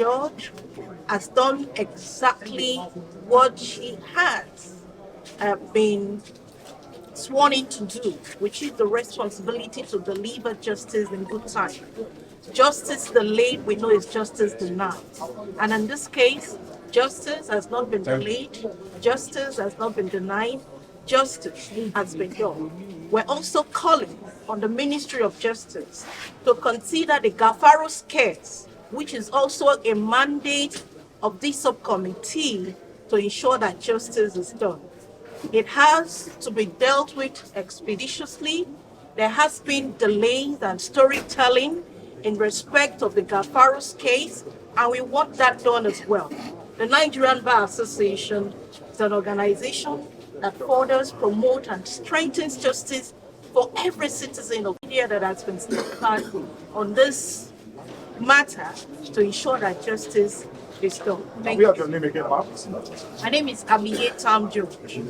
judge has done exactly what she has been sworn in to do, which is the responsibility to deliver justice in good time. Justice delayed, we know, is justice denied. And in this case, justice has not been delayed, justice has not been denied, justice has been done. We're also calling on the Ministry of Justice to consider the Gafaros case, which is also a mandate of this subcommittee to ensure that justice is done. It has to be dealt with expeditiously. There has been delays and storytelling in respect of the Gafaros case, and we want that done as well. The Nigerian Bar Association is an organization that furthers, promotes, and strengthens justice for every citizen of India that has been steadfast on this matter to ensure that justice is done. Thank you. My name is Abiye Tam George.